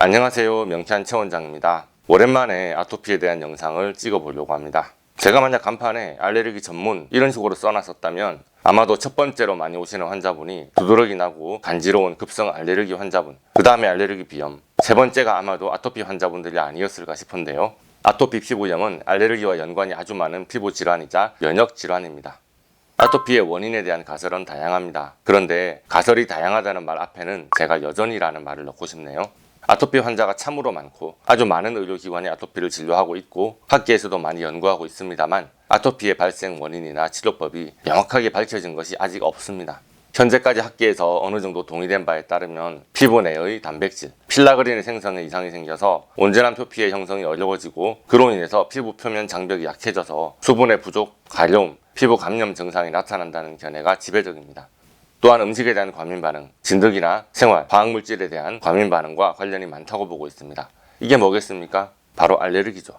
안녕하세요, 명쾌한 최 원장입니다. 오랜만에 아토피에 대한 영상을 찍어 보려고 합니다. 제가 만약 간판에 알레르기 전문 이런 식으로 써놨었다면 아마도 첫 번째로 많이 오시는 환자분이 두드러기 나고 간지러운 급성 알레르기 환자분, 그 다음에 알레르기 비염, 세 번째가 아마도 아토피 환자분들이 아니었을까 싶은데요. 아토피 피부염은 알레르기와 연관이 아주 많은 피부 질환이자 면역 질환입니다. 아토피의 원인에 대한 가설은 다양합니다. 그런데 가설이 다양하다는 말 앞에는 제가 여전히라는 말을 넣고 싶네요. 아토피 환자가 참으로 많고 아주 많은 의료기관이 아토피를 진료하고 있고 학계에서도 많이 연구하고 있습니다만 아토피의 발생 원인이나 치료법이 명확하게 밝혀진 것이 아직 없습니다. 현재까지 학계에서 어느 정도 동의된 바에 따르면 피부 내의 단백질, 필라그린의 생성에 이상이 생겨서 온전한 표피의 형성이 어려워지고 그로 인해서 피부 표면 장벽이 약해져서 수분의 부족, 가려움, 피부 감염 증상이 나타난다는 견해가 지배적입니다. 또한 음식에 대한 과민 반응, 진드기나 생활, 화학물질에 대한 과민 반응과 관련이 많다고 보고 있습니다. 이게 뭐겠습니까? 바로 알레르기죠.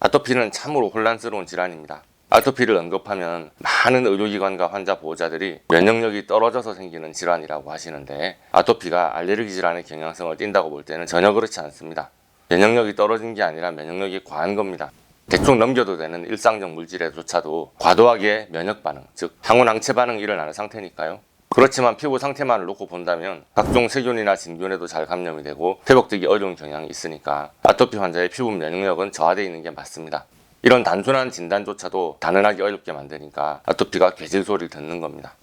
아토피는 참으로 혼란스러운 질환입니다. 아토피를 언급하면 많은 의료기관과 환자 보호자들이 면역력이 떨어져서 생기는 질환이라고 하시는데 아토피가 알레르기 질환의 경향성을 띈다고 볼 때는 전혀 그렇지 않습니다. 면역력이 떨어진 게 아니라 면역력이 과한 겁니다. 대충 넘겨도 되는 일상적 물질에조차도 과도하게 면역 반응, 즉 항원 항체 반응이 일어나는 상태니까요. 그렇지만 피부 상태만을 놓고 본다면 각종 세균이나 진균에도 잘 감염이 되고 회복되기 어려운 경향이 있으니까 아토피 환자의 피부 면역력은 저하되어 있는 게 맞습니다. 이런 단순한 진단조차도 단언하기 어렵게 만드니까 아토피가 괴질 소리를 듣는 겁니다.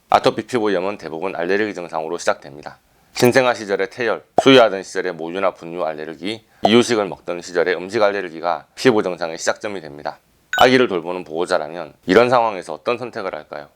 아토피 피부염은 대부분 알레르기 증상으로 시작됩니다. 신생아 시절의 태열, 수유하던 시절의 모유나 분유 알레르기, 이유식을 먹던 시절의 음식 알레르기가 피부 증상의 시작점이 됩니다. 아기를 돌보는 보호자라면 이런 상황에서 어떤 선택을 할까요?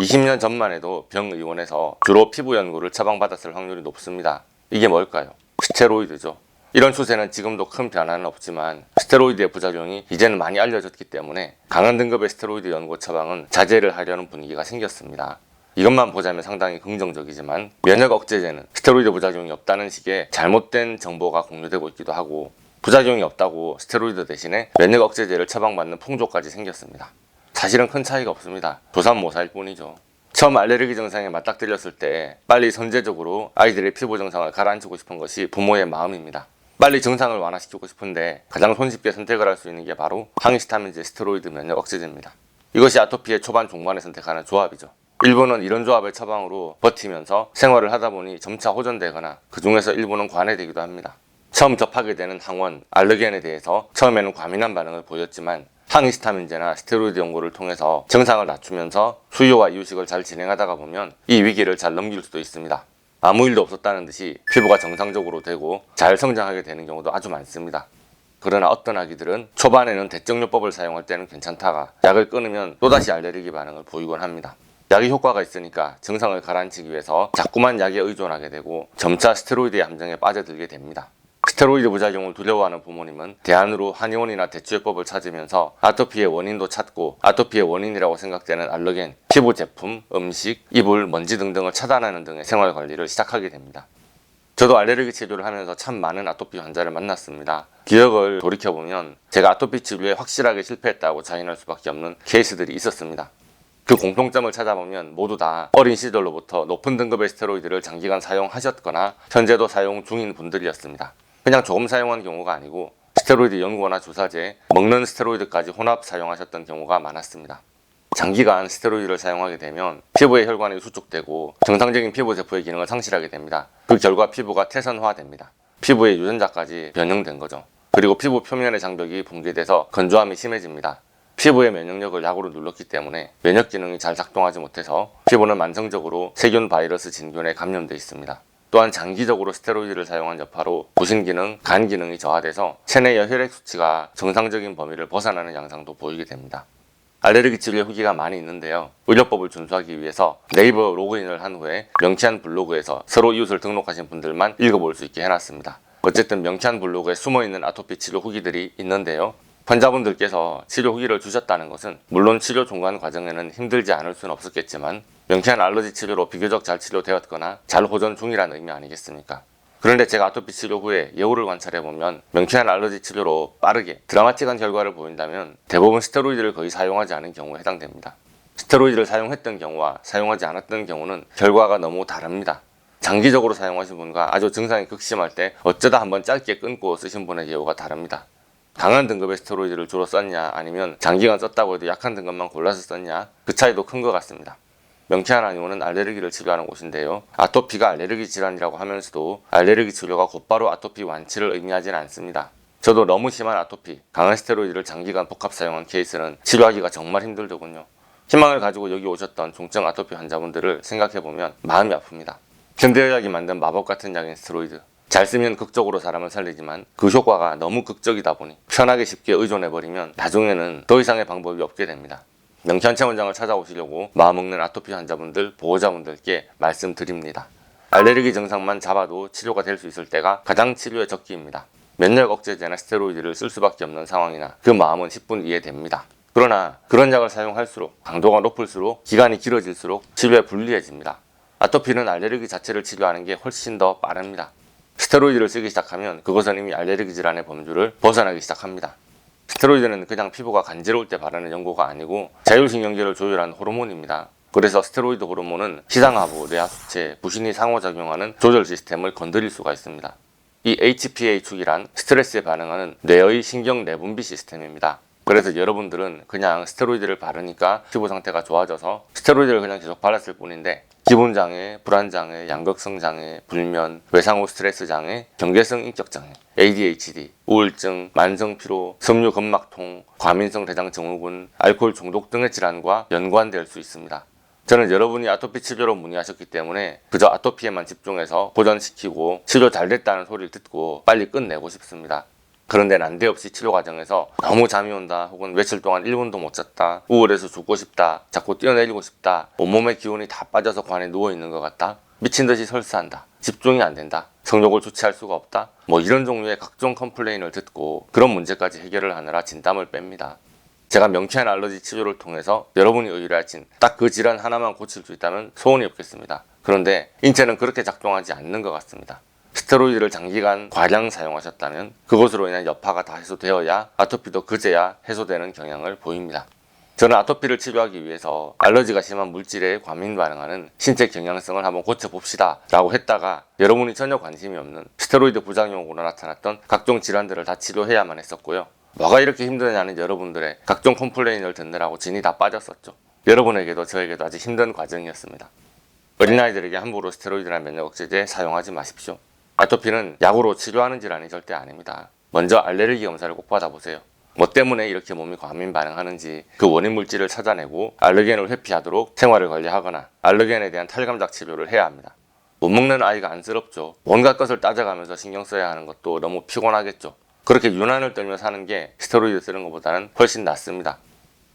20년 전만 해도 병의원에서 주로 피부 연고를 처방받았을 확률이 높습니다. 이게 뭘까요? 스테로이드죠. 이런 추세는 지금도 큰 변화는 없지만 스테로이드의 부작용이 이제는 많이 알려졌기 때문에 강한 등급의 스테로이드 연고 처방은 자제를 하려는 분위기가 생겼습니다. 이것만 보자면 상당히 긍정적이지만 면역 억제제는 스테로이드 부작용이 없다는 식의 잘못된 정보가 공유되고 있기도 하고 부작용이 없다고 스테로이드 대신에 면역 억제제를 처방받는 풍조까지 생겼습니다. 사실은 큰 차이가 없습니다. 조삼모사일 뿐이죠. 처음 알레르기 증상에 맞닥뜨렸을 때 빨리 선제적으로 아이들의 피부 증상을 가라앉히고 싶은 것이 부모의 마음입니다. 빨리 증상을 완화시키고 싶은데 가장 손쉽게 선택을 할 수 있는 게 바로 항히스타민제 스테로이드 면역 억제제입니다. 이것이 아토피의 초반 중반에 선택하는 조합이죠. 일부는 이런 조합의 처방으로 버티면서 생활을 하다 보니 점차 호전되거나 그 중에서 일부는 관해되기도 합니다. 처음 접하게 되는 항원, 알러겐에 대해서 처음에는 과민한 반응을 보였지만 항히스타민제나 스테로이드 연고를 통해서 증상을 낮추면서 수유와 이유식을 잘 진행하다가 보면 이 위기를 잘 넘길 수도 있습니다. 아무 일도 없었다는 듯이 피부가 정상적으로 되고 잘 성장하게 되는 경우도 아주 많습니다. 그러나 어떤 아기들은 초반에는 대증요법을 사용할 때는 괜찮다가 약을 끊으면 또다시 알레르기 반응을 보이곤 합니다. 약이 효과가 있으니까 증상을 가라앉히기 위해서 자꾸만 약에 의존하게 되고 점차 스테로이드의 함정에 빠져들게 됩니다. 스테로이드 부작용을 두려워하는 부모님은 대안으로 한의원이나 대추요법을 찾으면서 아토피의 원인도 찾고 아토피의 원인이라고 생각되는 알러겐, 피부 제품, 음식, 이불, 먼지 등등을 차단하는 등의 생활관리를 시작하게 됩니다. 저도 알레르기 치료를 하면서 참 많은 아토피 환자를 만났습니다. 기억을 돌이켜보면 제가 아토피 치료에 확실하게 실패했다고 자인할 수밖에 없는 케이스들이 있었습니다. 그 공통점을 찾아보면 모두 다 어린 시절로부터 높은 등급의 스테로이드를 장기간 사용하셨거나 현재도 사용 중인 분들이었습니다. 그냥 조금 사용한 경우가 아니고 스테로이드 연고나 주사제, 먹는 스테로이드까지 혼합 사용하셨던 경우가 많았습니다. 장기간 스테로이드를 사용하게 되면 피부의 혈관이 수축되고 정상적인 피부 세포의 기능을 상실하게 됩니다. 그 결과 피부가 태선화됩니다. 피부의 유전자까지 변형된 거죠. 그리고 피부 표면의 장벽이 붕괴돼서 건조함이 심해집니다. 피부의 면역력을 약으로 눌렀기 때문에 면역 기능이 잘 작동하지 못해서 피부는 만성적으로 세균, 바이러스, 진균에 감염되어 있습니다. 또한 장기적으로 스테로이드를 사용한 여파로 부신 기능, 간 기능이 저하돼서 체내의 혈액 수치가 정상적인 범위를 벗어나는 양상도 보이게 됩니다. 알레르기 치료의 후기가 많이 있는데요. 의료법을 준수하기 위해서 네이버 로그인을 한 후에 명쾌한 블로그에서 서로 이웃을 등록하신 분들만 읽어볼 수 있게 해놨습니다. 어쨌든 명쾌한 블로그에 숨어있는 아토피 치료 후기들이 있는데요. 환자분들께서 치료 후기를 주셨다는 것은 물론 치료 종관 과정에는 힘들지 않을 수는 없었겠지만 명쾌한 알러지 치료로 비교적 잘 치료되었거나 잘 호전 중이라는 의미 아니겠습니까? 그런데 제가 아토피 치료 후에 예후를 관찰해보면 명쾌한 알러지 치료로 빠르게 드라마틱한 결과를 보인다면 대부분 스테로이드를 거의 사용하지 않은 경우에 해당됩니다. 스테로이드를 사용했던 경우와 사용하지 않았던 경우는 결과가 너무 다릅니다. 장기적으로 사용하신 분과 아주 증상이 극심할 때 어쩌다 한번 짧게 끊고 쓰신 분의 경우가 다릅니다. 강한 등급의 스테로이드를 주로 썼냐 아니면 장기간 썼다고 해도 약한 등급만 골라서 썼냐 그 차이도 큰 것 같습니다. 명쾌한 한의원은 알레르기를 치료하는 곳인데요. 아토피가 알레르기 질환이라고 하면서도 알레르기 치료가 곧바로 아토피 완치를 의미하지는 않습니다. 저도 너무 심한 아토피, 강한 스테로이드를 장기간 복합 사용한 케이스는 치료하기가 정말 힘들더군요. 희망을 가지고 여기 오셨던 중증 아토피 환자분들을 생각해보면 마음이 아픕니다. 현대의학이 만든 마법 같은 약인 스테로이드. 잘 쓰면 극적으로 사람을 살리지만 그 효과가 너무 극적이다 보니 편하게 쉽게 의존해버리면 나중에는 더 이상의 방법이 없게 됩니다. 명쾌한 체원장을 찾아오시려고 마음먹는 아토피 환자분들, 보호자분들께 말씀드립니다. 알레르기 증상만 잡아도 치료가 될 수 있을 때가 가장 치료의 적기입니다. 면역 억제제나 스테로이드를 쓸 수밖에 없는 상황이나 그 마음은 10분 이해됩니다. 그러나 그런 약을 사용할수록 강도가 높을수록 기간이 길어질수록 치료에 불리해집니다. 아토피는 알레르기 자체를 치료하는 게 훨씬 더 빠릅니다. 스테로이드를 쓰기 시작하면 그것은 이미 알레르기 질환의 범주를 벗어나기 시작합니다. 스테로이드는 그냥 피부가 간지러울 때 바르는 연고가 아니고 자율신경계를 조절하는 호르몬입니다. 그래서 스테로이드 호르몬은 시상하부, 뇌하수체, 부신이 상호작용하는 조절 시스템을 건드릴 수가 있습니다. 이 HPA축이란 스트레스에 반응하는 뇌의 신경 내분비 시스템입니다. 그래서 여러분들은 그냥 스테로이드를 바르니까 피부 상태가 좋아져서 스테로이드를 그냥 계속 발랐을 뿐인데 기분장애, 불안장애, 양극성장애, 불면, 외상후 스트레스장애, 경계성 인격장애, ADHD, 우울증, 만성피로, 섬유근막통, 과민성 대장증후군, 알코올 중독 등의 질환과 연관될 수 있습니다. 저는 여러분이 아토피 치료로 문의하셨기 때문에 그저 아토피에만 집중해서 보전시키고 치료 잘 됐다는 소리를 듣고 빨리 끝내고 싶습니다. 그런데 난데없이 치료 과정에서 너무 잠이 온다 혹은 며칠 동안 1분도 못 잤다, 우울해서 죽고 싶다, 자꾸 뛰어내리고 싶다, 온몸의 기운이 다 빠져서 관에 누워있는 것 같다, 미친듯이 설사한다, 집중이 안 된다, 성욕을 주체할 수가 없다, 이런 종류의 각종 컴플레인을 듣고 그런 문제까지 해결을 하느라 진땀을 뺍니다. 제가 명쾌한 알러지 치료를 통해서 여러분이 의뢰하신 딱 그 질환 하나만 고칠 수 있다면 소원이 없겠습니다. 그런데 인체는 그렇게 작동하지 않는 것 같습니다. 스테로이드를 장기간 과량 사용하셨다면 그것으로 인한 여파가 다 해소되어야 아토피도 그제야 해소되는 경향을 보입니다. 저는 아토피를 치료하기 위해서 알러지가 심한 물질에 과민 반응하는 신체 경향성을 한번 고쳐봅시다 라고 했다가 여러분이 전혀 관심이 없는 스테로이드 부작용으로 나타났던 각종 질환들을 다 치료해야만 했었고요. 뭐가 이렇게 힘드냐는 여러분들의 각종 컴플레인을 듣느라고 진이 다 빠졌었죠. 여러분에게도 저에게도 아주 힘든 과정이었습니다. 어린아이들에게 함부로 스테로이드나 면역 억제제 사용하지 마십시오. 아토피는 약으로 치료하는 질환이 절대 아닙니다. 먼저 알레르기 검사를 꼭 받아보세요. 뭐 때문에 이렇게 몸이 과민 반응하는지 그 원인 물질을 찾아내고 알러겐을 회피하도록 생활을 관리하거나 알러겐에 대한 탈감작 치료를 해야 합니다. 못 먹는 아이가 안쓰럽죠. 온갖 것을 따져가면서 신경 써야 하는 것도 너무 피곤하겠죠. 그렇게 유난을 떨며 사는 게 스테로이드 쓰는 것보다는 훨씬 낫습니다.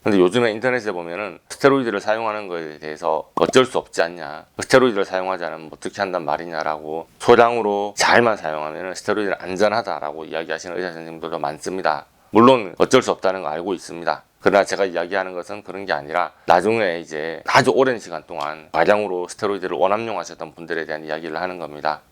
근데 요즘에 인터넷에 보면은 스테로이드를 사용하는 거에 대해서 어쩔 수 없지 않냐, 스테로이드를 사용하지 않으면 어떻게 한단 말이냐라고 소량으로 잘만 사용하면 스테로이드는 안전하다라고 이야기하시는 의사 선생님들도 많습니다. 물론 어쩔 수 없다는 거 알고 있습니다. 그러나 제가 이야기하는 것은 그런 게 아니라 나중에 이제 아주 오랜 시간 동안 과량으로 스테로이드를 원합용하셨던 분들에 대한 이야기를 하는 겁니다.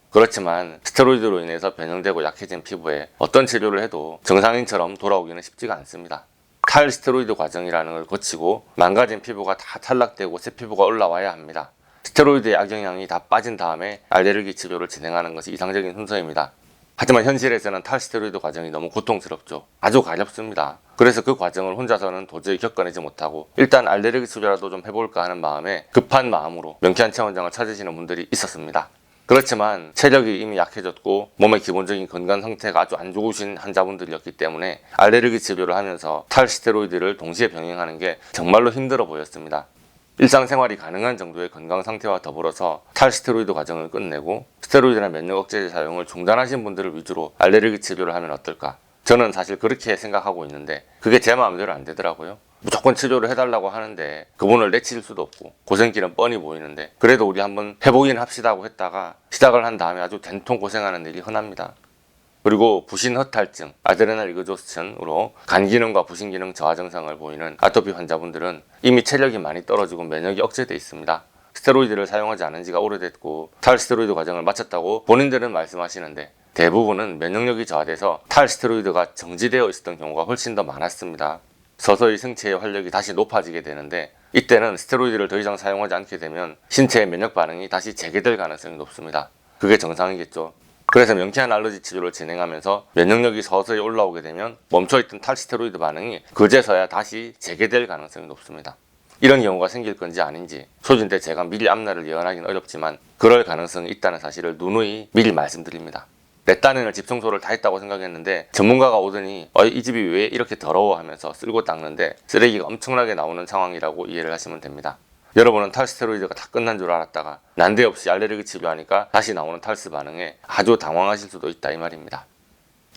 그렇지만 스테로이드로 인해서 변형되고 약해진 피부에 어떤 치료를 해도 정상인처럼 돌아오기는 쉽지가 않습니다. 탈스테로이드 과정이라는 걸 거치고 망가진 피부가 다 탈락되고 새 피부가 올라와야 합니다. 스테로이드의 악영향이 다 빠진 다음에 알레르기 치료를 진행하는 것이 이상적인 순서입니다. 하지만 현실에서는 탈스테로이드 과정이 너무 고통스럽죠. 아주 가렵습니다. 그래서 그 과정을 혼자서는 도저히 겪어내지 못하고 일단 알레르기 치료라도 좀 해볼까 하는 마음에 급한 마음으로 명쾌한 체원장을 찾으시는 분들이 있었습니다. 그렇지만 체력이 이미 약해졌고 몸의 기본적인 건강 상태가 아주 안 좋으신 환자분들이었기 때문에 알레르기 치료를 하면서 탈스테로이드를 동시에 병행하는 게 정말로 힘들어 보였습니다. 일상생활이 가능한 정도의 건강 상태와 더불어서 탈스테로이드 과정을 끝내고 스테로이드나 면역 억제제 사용을 중단하신 분들을 위주로 알레르기 치료를 하면 어떨까? 저는 사실 그렇게 생각하고 있는데 그게 제 마음대로 안 되더라고요. 무조건 치료를 해달라고 하는데 그분을 내칠 수도 없고 고생길은 뻔히 보이는데 그래도 우리 한번 해보긴 합시다 하고 했다가 시작을 한 다음에 아주 된통 고생하는 일이 흔합니다. 그리고 부신 허탈증, 아드레날 이그조스천으로 간 기능과 부신 기능 저하 증상을 보이는 아토피 환자분들은 이미 체력이 많이 떨어지고 면역이 억제돼 있습니다. 스테로이드를 사용하지 않은 지가 오래됐고 탈스테로이드 과정을 마쳤다고 본인들은 말씀하시는데 대부분은 면역력이 저하돼서 탈스테로이드가 정지되어 있었던 경우가 훨씬 더 많았습니다. 서서히 생체의 활력이 다시 높아지게 되는데 이때는 스테로이드를 더 이상 사용하지 않게 되면 신체의 면역 반응이 다시 재개될 가능성이 높습니다. 그게 정상이겠죠. 그래서 명쾌한 알러지 치료를 진행하면서 면역력이 서서히 올라오게 되면 멈춰있던 탈스테로이드 반응이 그제서야 다시 재개될 가능성이 높습니다. 이런 경우가 생길 건지 아닌지 소진 때 제가 미리 앞날을 예언하기는 어렵지만 그럴 가능성이 있다는 사실을 누누이 미리 말씀드립니다. 내 딴에는 집 청소를 다 했다고 생각했는데 전문가가 오더니 이 집이 왜 이렇게 더러워 하면서 쓸고 닦는데 쓰레기가 엄청나게 나오는 상황이라고 이해를 하시면 됩니다. 여러분은 탈스테로이드가 다 끝난 줄 알았다가 난데없이 알레르기 치료하니까 다시 나오는 탈스 반응에 아주 당황하실 수도 있다 이 말입니다.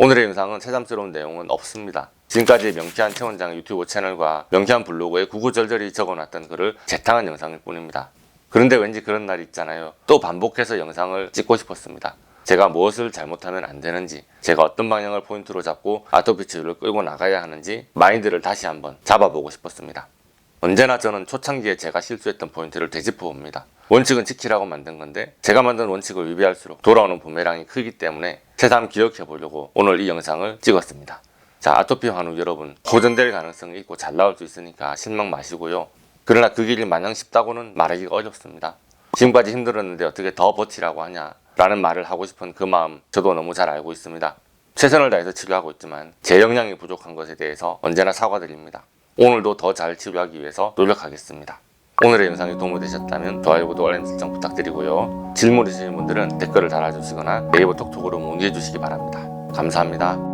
오늘의 영상은 새삼스러운 내용은 없습니다. 지금까지 명쾌한 최 원장의 유튜브 채널과 명쾌한 블로그에 구구절절히 적어놨던 글을 재탕한 영상일 뿐입니다. 그런데 왠지 그런 날이 있잖아요. 또 반복해서 영상을 찍고 싶었습니다. 제가 무엇을 잘못하면 안 되는지, 제가 어떤 방향을 포인트로 잡고 아토피 치료를 끌고 나가야 하는지 마인드를 다시 한번 잡아보고 싶었습니다. 언제나 저는 초창기에 제가 실수했던 포인트를 되짚어 봅니다. 원칙은 지키라고 만든 건데 제가 만든 원칙을 위배할수록 돌아오는 부메랑이 크기 때문에 새삼 기억해 보려고 오늘 이 영상을 찍었습니다. 자, 아토피 환우 여러분, 호전될 가능성이 있고 잘 나올 수 있으니까 실망 마시고요. 그러나 그 길이 마냥 쉽다고는 말하기가 어렵습니다. 지금까지 힘들었는데 어떻게 더 버티라고 하냐 라는 말을 하고 싶은 그 마음 저도 너무 잘 알고 있습니다. 최선을 다해서 치료하고 있지만 제 역량이 부족한 것에 대해서 언제나 사과드립니다. 오늘도 더 잘 치료하기 위해서 노력하겠습니다. 오늘의 영상이 도움이 되셨다면 좋아요, 구독, 알림 설정 부탁드리고요. 질문 있으신 분들은 댓글을 달아주시거나 네이버 톡톡으로 문의해 주시기 바랍니다. 감사합니다.